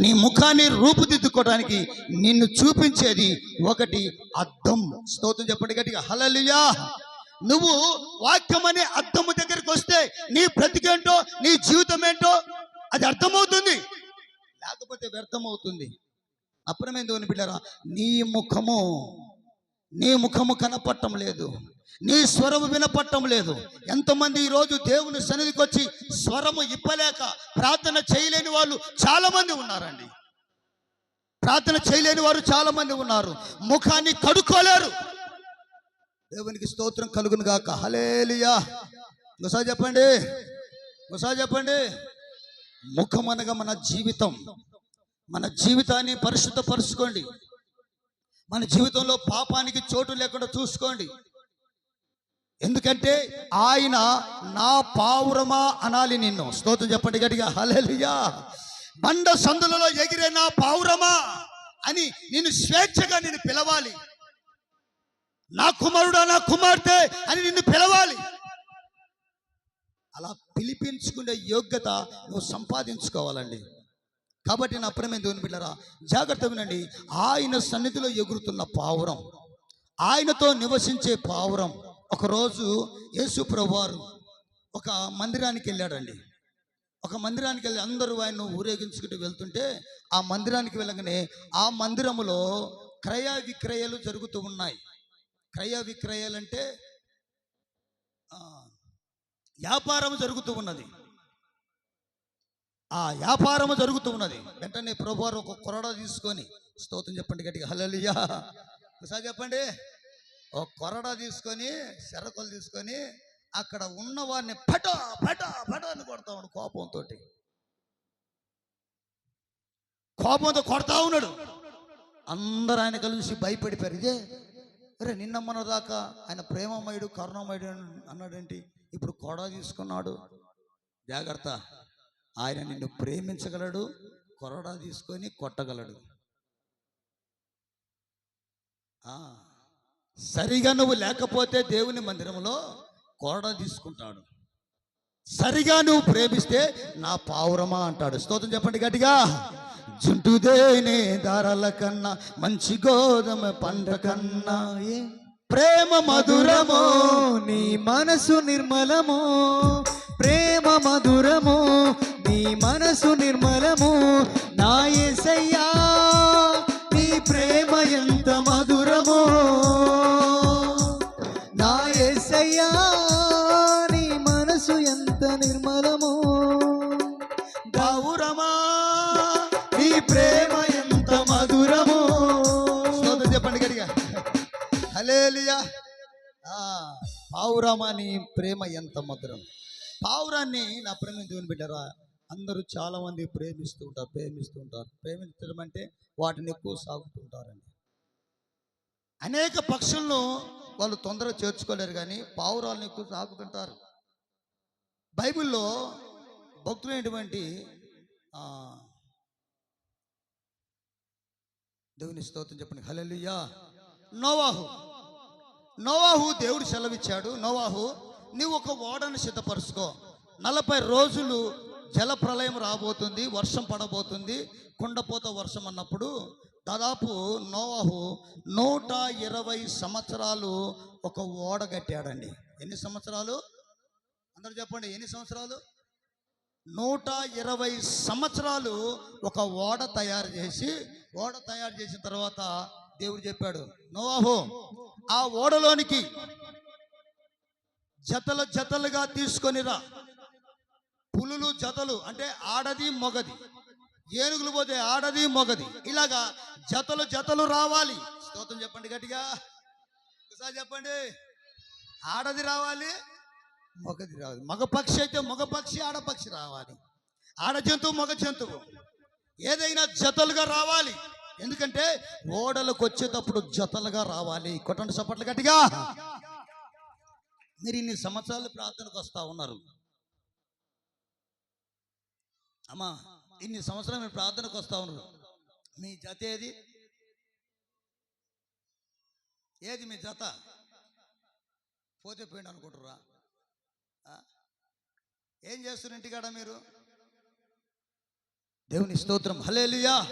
నీ ముఖాన్ని రూపుదిద్దుకోవడానికి నిన్ను చూపించేది ఒకటి అద్దం. స్తోత్రం చెప్పండి గట్టిగా, హల్లెలూయా. నువ్వు వాక్యం అనే అద్దము దగ్గరికి వస్తే నీ బ్రతికేంటో, నీ జీవితం ఏంటో అది అర్థమవుతుంది, లేకపోతే వ్యర్థమవుతుంది. అప్పుడేం దేవుని బిడ్డరా, నీ ముఖము కనపడటం లేదు, నీ స్వరము వినపడటం లేదు. ఎంతమంది ఈరోజు దేవుని సన్నిధికి వచ్చి స్వరము ఇప్పలేక ప్రార్థన చేయలేని వాళ్ళు చాలా మంది ఉన్నారండి. ప్రార్థన చేయలేని వారు చాలా మంది ఉన్నారు. ముఖాన్ని కడుక్కోలేరు. దేవునికి స్తోత్రం కలుగును గాక, హల్లెలూయా. ఒకసారి చెప్పండి. ముఖం అనగా మన జీవితం. మన జీవితాన్ని పరిశుద్ధపరచుకోండి. మన జీవితంలో పాపానికి చోటు లేకుండా చూసుకోండి. ఎందుకంటే ఆయన నా పావురమా అనాలి నిన్ను. స్తోత్రం చెప్పండి గట్టిగా, హల్లెలూయా. బండ సందులలో ఎగిరే నా పావురమా అని నిన్ను స్వేచ్ఛగా నిన్ను పిలవాలి. నా కుమారుడా, నా కుమార్తె అని నిన్ను పిలవాలి. అలా పిలిపించుకునే యోగ్యత నువ్వు సంపాదించుకోవాలండి. కాబట్టి నా ప్రియమైన దేవుని బిడ్డలారా, జాగ్రత్త వినండి. ఆయన సన్నిధిలో ఎగురుతున్న పావురం, ఆయనతో నివసించే పావురం. ఒకరోజు యేసు ప్రభువారు ఒక మందిరానికి వెళ్ళాడండి. ఒక మందిరానికి వెళ్ళి అందరూ ఆయన ఊరేగించుకుంటూ వెళ్తుంటే ఆ మందిరానికి వెళ్ళగానే ఆ మందిరములో క్రయ విక్రయాలు జరుగుతూ ఉన్నాయి. క్రయ విక్రయాలు అంటే వ్యాపారం జరుగుతూ ఉన్నది. ఆ వ్యాపారము జరుగుతూ ఉన్నది. వెంటనే ప్రభువారు ఒక కొరడ తీసుకొని, స్తోత్రం చెప్పండి గట్టిగా, హల్లెలూయా. ఒకసారి చెప్పండి. ఒక కొరడ తీసుకొని, శరకలు తీసుకొని అక్కడ ఉన్న వారిని పట అని కొడతా ఉన్నాడు. కోపంతో కొడతా ఉన్నాడు. అందరూ ఆయన కలిసి భయపడిపోయారు. ఇదే అరే, నిన్నమ్మన దాకా ఆయన ప్రేమమయుడు కరుణమయుడు అన్నాడేంటి, ఇప్పుడు కొడ తీసుకున్నాడు. జాగ్రత్త, ఆయన నిన్ను ప్రేమించగలడు, కొరడా తీసుకొని కొట్టగలడు. సరిగా నువ్వు లేకపోతే దేవుని మందిరంలో కొరడా తీసుకుంటాడు. సరిగా నువ్వు ప్రేమిస్తే నా పావురమా అంటాడు. స్తోత్రం చెప్పండి గట్టిగా. జుంటుదేనే దారాల కన్నా, మంచి గోధుమ పంట కన్నా ప్రేమ మధురమో, నీ మనసు నిర్మలము. ప్రేమ మధురము, నీ మనసు నిర్మలము. నా యేసయ్యా, నీ ప్రేమ ఎంత మధురమో. నా యేసయ్యా, నీ మనసు ఎంత నిర్మలము. పావురమా, నీ ప్రేమ ఎంత మధురము. స్తోత్రం చెప్పండి గట్టిగా, హల్లెలూయా. పావురమా, నీ ప్రేమ ఎంత మధురం. పావురాన్ని నా ప్రేమ దేవుని బిడ్డరా, అందరూ చాలా మంది ప్రేమిస్తూ ఉంటారు. ప్రేమించడం అంటే వాటిని ఎక్కువ సాగుతుంటారండి. అనేక పక్షులను వాళ్ళు తొందరగా చేర్చుకోలేరు, కానీ పావురాలను ఎక్కువ సాగుతుంటారు. బైబిల్లో భక్తులైనటువంటి దేవుని స్తోత్రం చెప్పండి, హల్లెలూయా. నోవాహు దేవుడు సెలవిచ్చాడు, నోవాహు నీవు ఒక ఓడను సిద్ధపరుచుకో. 40 రోజులు జల ప్రళయం రాబోతుంది, వర్షం పడబోతుంది, కుండపోత వర్షం అన్నప్పుడు దాదాపు నోవాహు 120 సంవత్సరాలు ఒక ఓడ కట్టాడండి. ఎన్ని సంవత్సరాలు? అందరూ చెప్పండి, ఎన్ని సంవత్సరాలు? 120 సంవత్సరాలు ఒక ఓడ తయారు చేసిన తర్వాత దేవుడు చెప్పాడు, నోవాహు ఆ ఓడలోనికి జతలుగా తీసుకొనిరా. పులులు జతలు అంటే ఆడది మొగది, ఏనుగులు పోతే ఆడది మొగది, ఇలాగా జతలు రావాలి. స్తోత్రం చెప్పండి గట్టిగా, ఒకసారి చెప్పండి. ఆడది రావాలి, మొగది రావాలి. మగ పక్షి అయితే మగ పక్షి, ఆడపక్షి రావాలి. ఆడ జంతువు మగ జంతువు ఏదైనా జతలుగా రావాలి. ఎందుకంటే ఓడలకు వచ్చేటప్పుడు జతలుగా రావాలి. కొట్టండి చప్పట్లు గట్టిగా. మీరు ఇన్ని సంవత్సరాలు ప్రార్థనకు వస్తూ ఉన్నారు అమ్మా, ఇన్ని సంవత్సరాలు మీరు ప్రార్థనకు వస్తూ ఉన్నారు. మీ జత ఏది మీ జత? పోతే పోయింది అనుకుంటుర్రా? ఏం చేస్తున్నారు ఇంటికాడ? మీరు దేవుని స్తోత్రం, హల్లెలూయా.